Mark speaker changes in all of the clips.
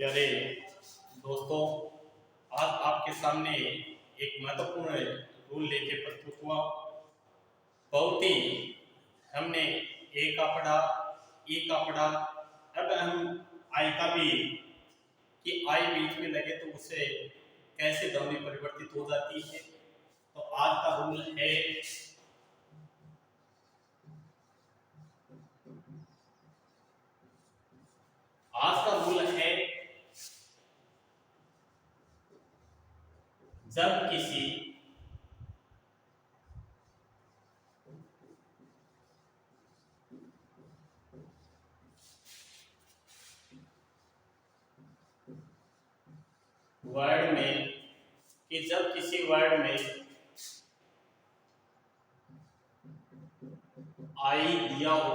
Speaker 1: प्यारे दोस्तों, आज आपके सामने एक महत्वपूर्ण रूल लेके प्रस्तुत हुआ। बहुत ही हमने ए का पढ़ा, ई का पढ़ा, अब हम आई का भी, कि आई बीच में लगे तो उससे कैसे ध्वनि परिवर्तित हो जाती है। तो आज का रूल है जब किसी वर्ड में, कि जब किसी वर्ड में आई दिया हो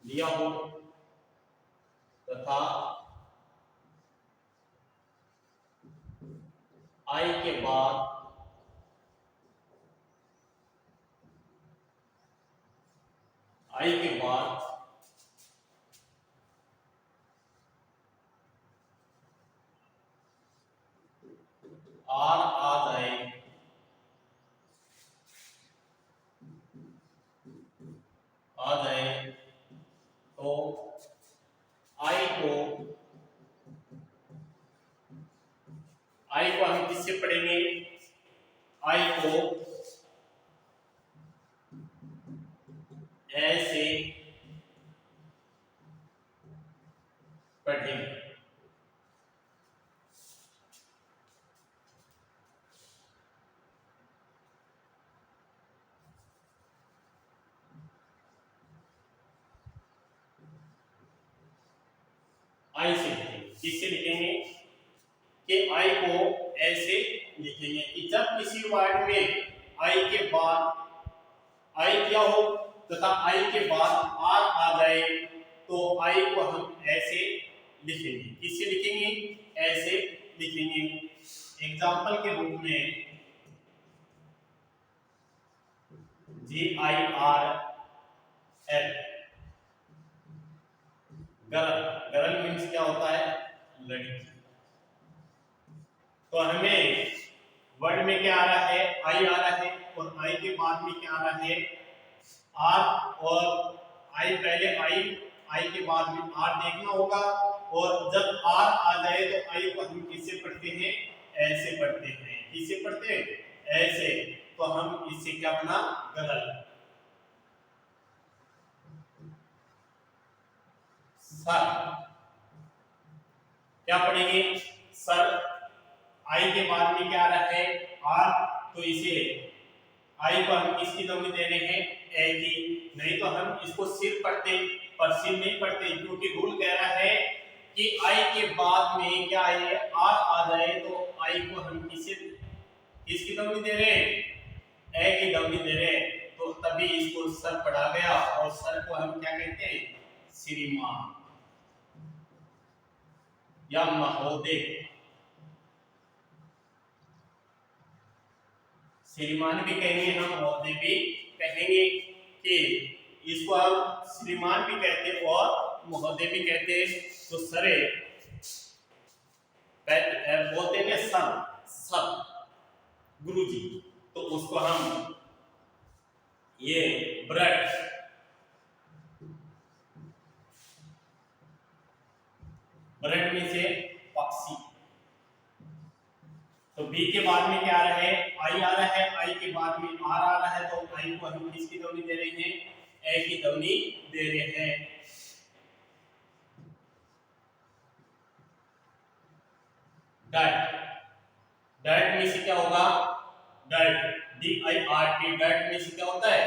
Speaker 1: दिया हो तथा आई के बाद आर आ जाए तो आई को हम किससे पढ़ेंगे? आई को ऐसे पढ़ेंगे। आई से किससे लिखेंगे? कि आई को ऐसे लिखेंगे कि जब किसी वर्ड में आई के बाद आई क्या हो तथा आई के बाद आर आ जाए तो आई को हम ऐसे लिखेंगे। किससे लिखेंगे? ऐसे लिखेंगे। एग्जाम्पल के रूप में GIRL, गर्ल। गर्ल मीन्स क्या होता है? लड़की। तो हमें वर्ड में क्या आ रहा है? आई आ रहा है, और आई के बाद में क्या आ रहा है? आर। और आई पहले आई के बाद में आर देखना होगा, और जब आर आ जाए तो आई को हम किससे पढ़ते हैं? ऐसे पढ़ते हैं। किससे पढ़ते हैं? ऐसे। तो हम इससे क्या बना? गलत। सर क्या पढ़ेंगे? सर। आई के बाद में क्या आ रहा है? आर। तो इसे आई को हम किसकी ध्वनि दे रहे हैं? ए की। नहीं तो हम इसको सिर पढ़ते, पर सिर नहीं पढ़ते, क्योंकि रूल कह रहा है कि आई के बाद में क्या आए? आर आ जाए तो आई को हम किसकी ध्वनि दे रहे हैं? ए की ध्वनि दे रहे हैं। तो तभी इसको सर पढ़ा गया, और सर को हम क्या कहते हैं? श्रीमान या महोदय। श्रीमान भी कहेंगे हम, महोदय भी कहेंगे। कि इसको हम श्रीमान भी कहते हैं और महोदय भी कहते हैं। तो सरे बोलते हैं सर गुरुजी, तो उसको हम ये ब्रेड में से पक्षी। तो बी के बाद में क्या आ रहा है? आई आ रहा है। आई के बाद में आर आ रहा है, तो आई को हम किसकी ध्वनि दे रहे हैं? ए की ध्वनि दे रहे हैं। डट में से क्या होगा? डट, DIRT। डट में से क्या होता है?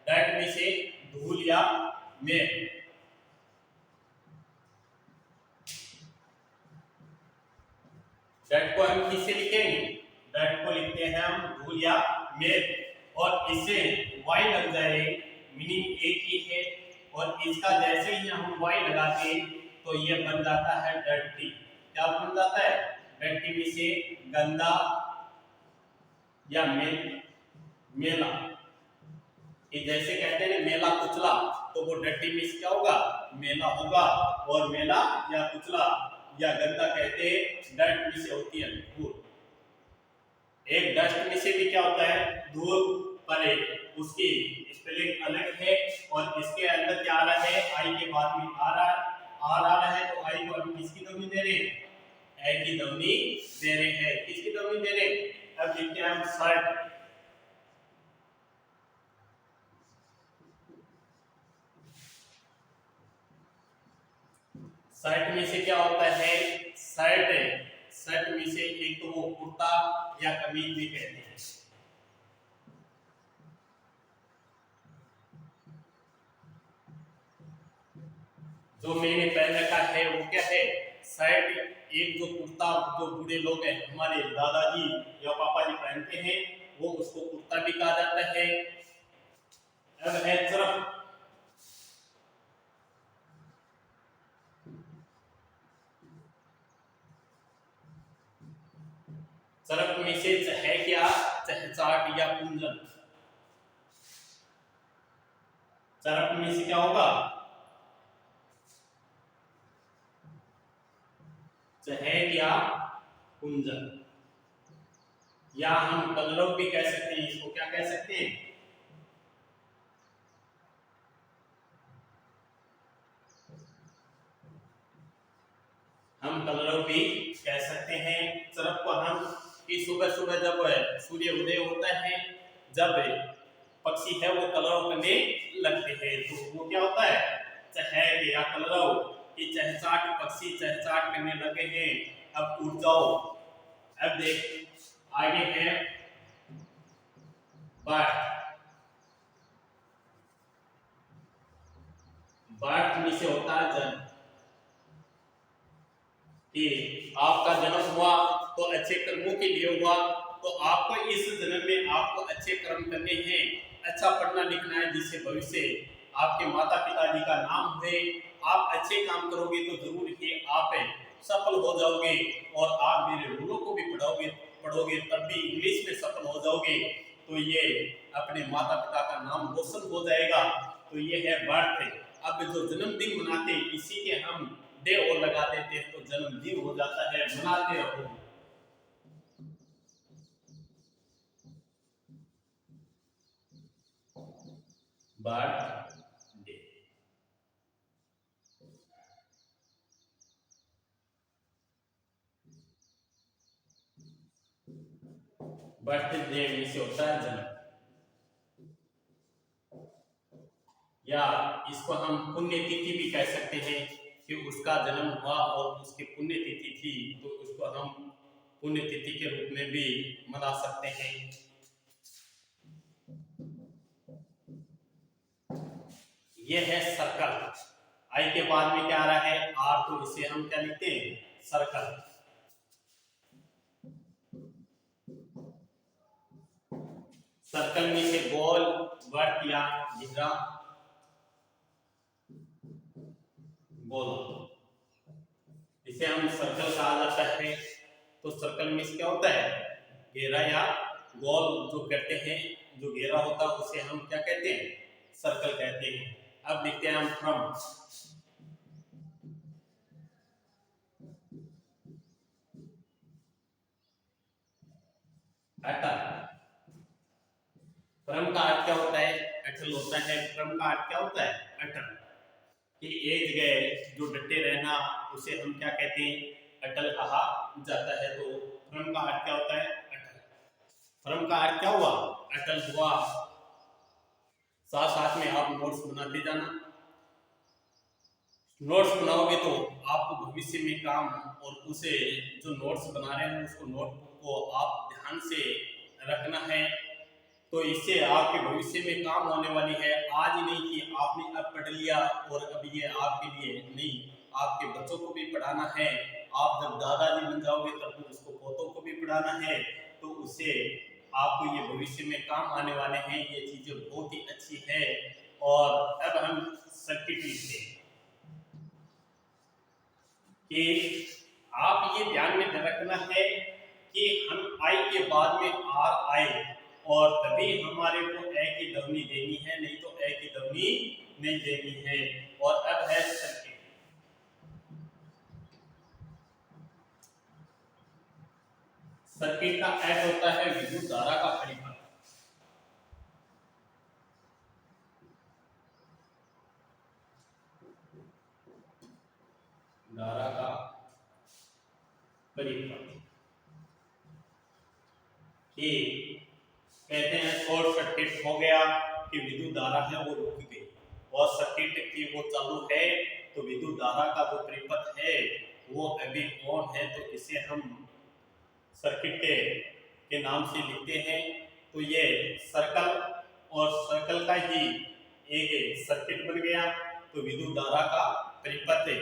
Speaker 1: डट में से धूल या मेघ। डट को हम किससे लिखेंगे? डट को लिखते हैं हम धूल या मेघ, और इसे वाई लग जाए, मीनिंग एक ही है, और इसका जैसे ही हम वाई लगाते तो ये बन जाता है डर्टी। क्या बन जाता है? डर्टी में से गंदा, या मेला, कि जैसे कहते हैं मेला कुचला, तो वो डटी मीन्स क्या होगा, मेला होगा। और मेला या कुचला या गंदा कहते हैं डस्ट में से होती है धूल। एक डस्ट में से भी क्या होता है, धूल, पर उसकी स्पेलिंग अलग है। और इसके अंदर क्या आ रहा है, आई के बाद में आ रहा है, तो आई को हम किसकी ध्वनि दे रहे हैं, ए की ध्वनि दे रहे हैं। किसकी ध्वनि दे रहे हैं, अब देखते हैं हम शर्ट। शर्ट में से क्या होता है, शर्ट में से एक तो वो कुर्ता या कमीज भी कहते हैं। जो मैंने पहन रखा है वो क्या है, शर्ट। एक जो कुर्ता, जो बूढ़े लोग हैं हमारे दादाजी या पापा जी पहनते हैं, वो उसको कुर्ता भी कहा जाता है। अब है चरप। चरप में से है क्या, चहचाट या कुंजन। चरप में से क्या होगा, चहट या कुंजन। या हम कलरव भी कह सकते हैं, इसको क्या कह सकते हैं, हम कलरव भी कह सकते हैं। चरप को हम कि सुबह सुबह जब सूर्य उदय होता है, जब पक्षी है वो कलरव करने लगते हैं, तो वो क्या होता है, चहट या कलरव, कि चहचाट, पक्षी चहचाट करने लगे हैं, अब उड़ जाओ। अब देख आगे है बर्थ। बर्थ में से होता है जन्म, कि आपका जन्म हुआ तो अच्छे कर्मों के लिए हुआ, तो आपको इस जन्म में आपको अच्छे कर्म करने हैं, अच्छा पढ़ना लिखना है, जिससे भविष्य आपके माता पिता जी का नाम हुए। आप अच्छे काम करोगे तो जरूर ही आप सफल हो जाओगे, और आप मेरे रूलों को भी पढ़ोगे तब भी इंग्लिश में सफल हो जाओगे, तो ये अपने माता पिता का नाम रोशन हो जाएगा। तो ये है बर्थ। अब जो जन्मदिन मनाते इसी के हम डे और लगा देते हैं, तो जन्मदिन हो जाता है, मनाते रहो। बर्थडे, बर्थडे में से होता है जन्म। या इसको हम पुण्यतिथि भी कह सकते हैं, कि उसका जन्म हुआ और उसकी पुण्यतिथि थी, तो उसको हम पुण्यतिथि के रूप में भी मना सकते हैं। ये है सर्कल। आई के बाद में क्या आ रहा है, आर, तो इसे हम क्या लिखते हैं, सर्कल। सर्कल में से गोल, वर्त या घेरा, गोल, इसे हम सर्कल कहा जाता है। तो सर्कल में क्या होता है, घेरा या गोल जो करते हैं, जो घेरा होता है उसे हम क्या कहते हैं, सर्कल कहते हैं। अब देखते हैं हम फ्रॉम। अटल, फ्रॉम का अर्थ क्या होता है, अटल होता है। फ्रॉम का अर्थ क्या होता है, अटल, कि एज गए, जो डटे रहना, उसे हम क्या कहते हैं, अटल कहा जाता है। तो फ्रॉम का अर्थ क्या होता है, अटल। फ्रॉम का अर्थ क्या हुआ, अटल हुआ। साथ साथ में आप नोट्स बनाते जाना। नोट्स बनाओगे तो आपको भविष्य में काम, और उसे जो नोट्स बना रहे हैं उसको नोटबुक को आप ध्यान से रखना है, तो इससे आपके भविष्य में काम होने वाली है। आज ही नहीं कि आपने अब पढ़ लिया और अब ये आपके लिए नहीं, आपके बच्चों को भी पढ़ाना है। आप जब दादाजी बन जाओगे तब उसको पोतों को भी पढ़ाना है, तो उससे आपको ये भविष्य में काम आने वाले हैं। ये चीजें बहुत ही अच्छी है। और अब हम सर्किट लिखते हैं, कि आप ये ध्यान में रखना है कि हम आई के बाद में आर आए और तभी हमारे को ए की ध्वनि देनी है, नहीं तो ए की ध्वनि नहीं देनी है। और अब है सर्किट। सर्किट का अर्थ होता है विद्युत धारा का परिपथ। धारा का परिपथ कि कहते हैं शॉर्ट सर्किट हो गया कि विद्युत धारा है वो रुक गई, और सर्किट की वो चालू है तो विद्युत धारा का जो परिपथ है वो अभी ऑन है, तो इसे हम सर्किट के नाम से लिखते हैं। तो ये सर्कल और सर्कल का ही एक सर्किट बन गया, तो विद्युत धारा का परिपथ है।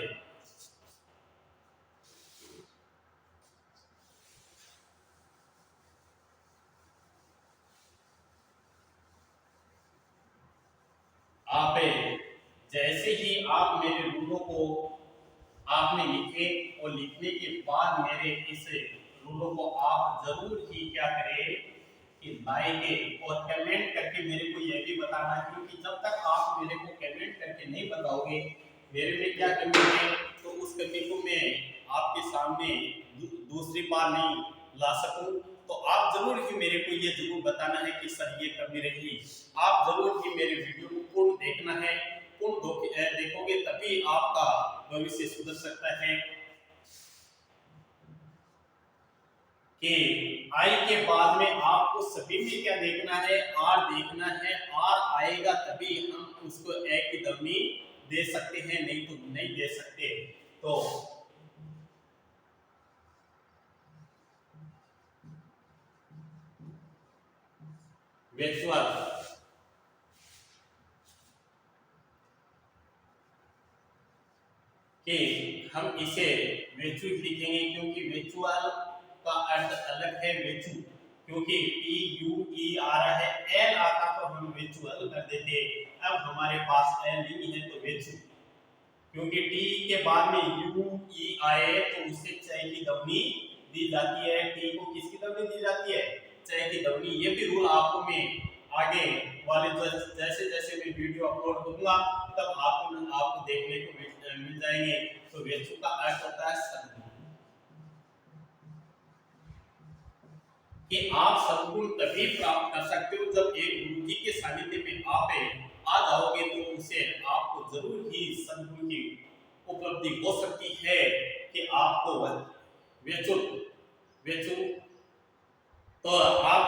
Speaker 1: आप जैसे ही आप मेरे रूलों को आपने लिखे और लिखने के बाद मेरे इस रूलों को आप जरूर ही क्या करें कि लाइक और कमेंट करके मेरे को यह भी बताना है, क्योंकि जब तक आप मेरे को कमेंट करके नहीं बताओगे मेरे में क्या कमी है, तो उस कमी को मैं आपके सामने दूसरी बार नहीं ला सकूं। तो आप जरूर ही मेरे को ये जरूर बताना है कि सर ये कमी रही। आप जरूर ही मेरे वीडियो को पूर्ण देखना है, पूर्ण देखोगे तभी आपका भविष्य सुधर सकता है। कि आई के बाद में आपको सभी में क्या देखना है, आर देखना है। आर आएगा तभी हम उसको ए की ध्वनि दे सकते हैं, नहीं तो नहीं दे सकते। तो वर्चुअल कि हम इसे वेचु लिखेंगे, क्योंकि वेचुअल का अर्थ अलग है। वेचु क्योंकि पी यू ई आ रहा है, एल आता तो हम वेचुअल कर देते। अब हमारे पास एल नहीं है तो वेचु, क्योंकि टी के बाद में यू ई आए तो उससे चय की ध्वनि दी जाती है। टी को किसकी ध्वनि दी जाती है, चय की ध्वनि। ये भी रूल आपको मैं आगे वाले जैसे जैसे मैं वीडियो अपलोड करूंगा तब आपको देखने को मिल जाएंगे। तो वेचु का अर्थ होता है सद्गुण, कि आप सद्गुण तभी प्राप्त कर सकते हो जब एक गुरु जी के सानिध्य में आप आ जाओगे, तो उसे आपको जरूर ही सद्गुण की उपलब्धि हो सकती है कि आपको वेचु वेचु तो आप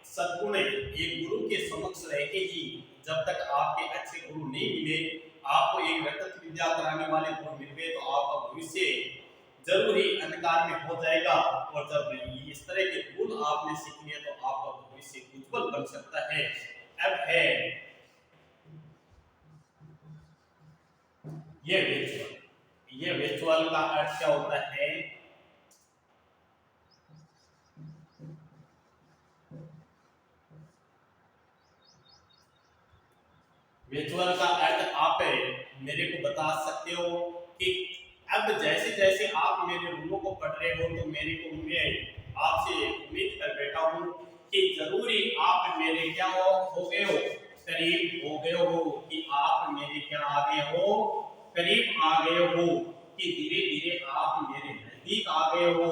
Speaker 1: सद्गुण एक गुरु के समक्ष रह के ही, जब तक आपके अच्छे गुरु नहीं मिले, आपको एक व्यक्तित्व विद्या कराने वाले गुरु मिल गए, तो आपका भविष्य जरूर ही अंधकार में हो जाएगा। और जब इस तरह के गुण आपने सीख लिए तो आपका भविष्य उज्जवल बन सकता है। अब है ये वर्चुअल। ये वर्चुअल का अर्थ क्या होता है, वर्चुअल का अर्थ आप मेरे को बता सकते हो कि अब जैसे जैसे आप मेरे रूलों को पढ़ रहे हो तो मेरे को मैं आपसे उम्मीद कर बैठा हूं कि जरूरी आप मेरे क्या हो गए हो, करीब हो गए हो, कि आप मेरे क्या आ गए हो, करीब आ गए हो, कि धीरे धीरे आप मेरे नजदीक आ गए हो।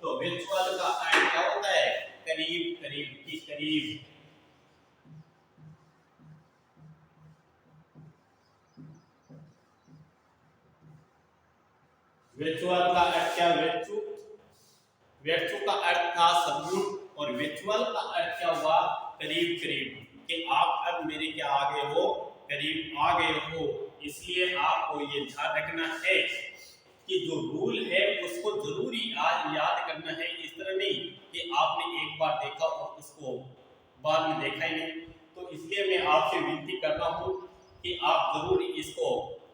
Speaker 1: तो वर्चुअल का अर्थ क्या होता है, करीब करीब की करीब। वर्चुअल का अर्थ क्या, वर्चु का अर्थ था सद्गुण, और वर्चुअल का अर्थ क्या हुआ, करीब करीब, कि आप अब मेरे क्या आ गए हो, करीब आ गए हो। इसलिए आपको ये ध्यान रखना है कि जो रूल है उसको जरूरी आज याद करना है। इस तरह नहीं कि आपने एक बार देखा और उसको बाद में देखा ही नहीं। तो इसलिए मैं आपसे विनती करता हूँ कि आप जरूर इसको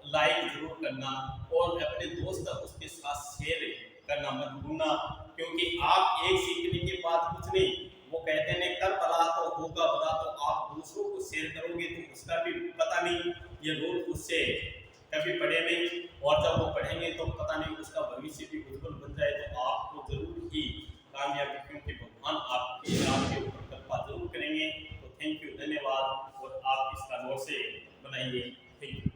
Speaker 1: लाइक जरूर करना और अपने दोस्त उसके साथ शेयर करना मत भूलना, क्योंकि आप एक सीखने के बाद कुछ नहीं, वो कहते हैं कर भला तो होगा भला, तो आप दूसरों को शेयर करोगे तो उसका भी पता नहीं, ये रोल उससे कभी पढ़े नहीं, और जब वो पढ़ेंगे तो पता नहीं उसका भविष्य भी उज्जवल बन जाए। तो आपको जरूर ही कामयाबी, क्योंकि भगवान आपके ऊपर कृपा जरूर करेंगे। तो थैंक यू, धन्यवाद। और आप इसका नोट से बनाइए। Thank you.